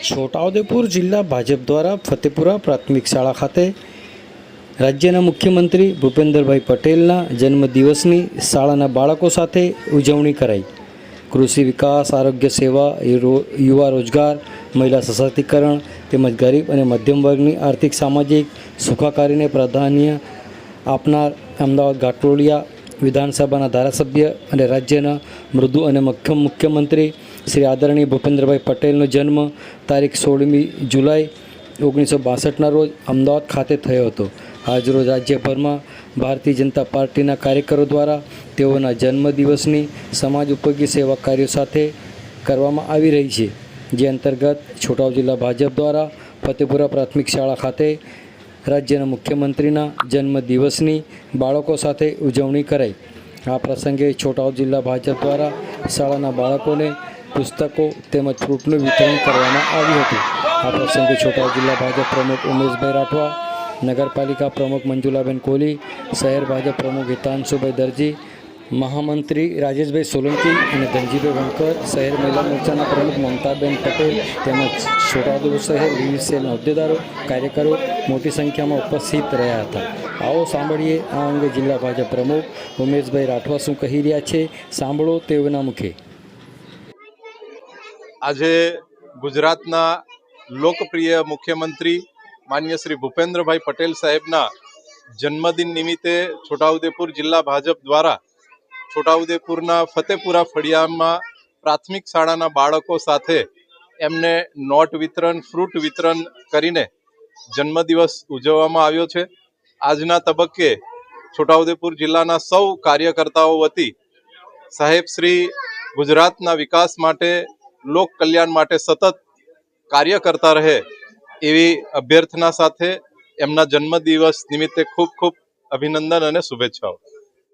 છોટાઉદેપુર જિલ્લા ભાજપ દ્વારા ફતેપુરા પ્રાથમિક શાળા ખાતે રાજ્યના મુખ્યમંત્રી ભૂપેન્દ્રભાઈ પટેલના જન્મદિવસની શાળાના બાળકો સાથે ઉજવણી કરાઈ। કૃષિ વિકાસ, આરોગ્ય સેવા, યુવા રોજગાર, મહિલા સશક્તિકરણ તેમજ ગરીબ અને મધ્યમ વર્ગની આર્થિક સામાજિક સુખાકારીને પ્રાધાન્ય આપનાર અમદાવાદ ઘાટલોડિયા વિધાનસભાના ધારાસભ્ય અને રાજ્યના મૃદુ અને મુખ્યમંત્રી શ્રી આદરણીય ભૂપેન્દ્રભાઈ પટેલનો જન્મ તારીખ 16મી જુલાઈ 1962ના રોજ અમદાવાદ ખાતે થયો હતો। આજરોજ રાજ્યભરમાં ભારતીય જનતા પાર્ટીના કાર્યકરો દ્વારા તેઓના જન્મદિવસની સમાજ ઉપયોગી સેવા કાર્યો સાથે કરવામાં આવી રહી છે, જે અંતર્ગત છોટાઉદેપુર જિલ્લા ભાજપ દ્વારા ફતેપુરા પ્રાથમિક શાળા ખાતે રાજ્યના મુખ્યમંત્રીના જન્મદિવસની બાળકો સાથે ઉજવણી કરાઈ। આ પ્રસંગે છોટાઉદેપુર જિલ્લા ભાજપ દ્વારા શાળાના બાળકોને પુસ્તકો તેમજ ફ્રૂટનું વિતરણ કરવામાં આવ્યું હતું। આ પ્રસંગે છોટાઉદેપુર જિલ્લા ભાજપ પ્રમુખ ઉમેશભાઈ રાઠવા, નગરપાલિકા પ્રમુખ મંજુલાબેન કોહલી, શહેર ભાજપ પ્રમુખ હિતાંશુભાઈ દરજી, મહામંત્રી રાજેશભાઈ સોલંકી અને ધનજીભાઈ વણકર, શહેર મહિલા મોરચાના પ્રમુખ મમતાબેન પટેલ તેમજ છોટાઉદેપુર શહેર વિવિધ સેલના હોદ્દેદારો, કાર્યકરો મોટી સંખ્યામાં ઉપસ્થિત રહ્યા હતા। આવો સાંભળીએ આ અંગે જિલ્લા ભાજપ પ્રમુખ ઉમેશભાઈ રાઠવા શું કહી રહ્યા છે, સાંભળો તેઓના મુખે। આજે ગુજરાતના લોકપ્રિય મુખ્યમંત્રી માન્ય શ્રી ભૂપેન્દ્રભાઈ પટેલ સાહેબના જન્મદિન નિમિત્તે છોટાઉદેપુર જિલ્લા ભાજપ દ્વારા છોટાઉદેપુરના ફતેપુરા ફળિયામાં પ્રાથમિક શાળાના બાળકો સાથે એમને નોટ વિતરણ, ફ્રૂટ વિતરણ કરીને જન્મદિવસ ઉજવવામાં આવ્યો છે। આજના તબક્કે છોટાઉદેપુર જિલ્લાના સૌ કાર્યકર્તાઓ વતી સાહેબ શ્રી ગુજરાતના વિકાસ માટે, લોક કલ્યાણ માટે સતત કાર્ય કરતા રહે એવી અભ્યર્થના સાથે એમના જન્મદિવસ નિમિત્તે ખૂબ ખૂબ અભિનંદન અને શુભેચ્છાઓ।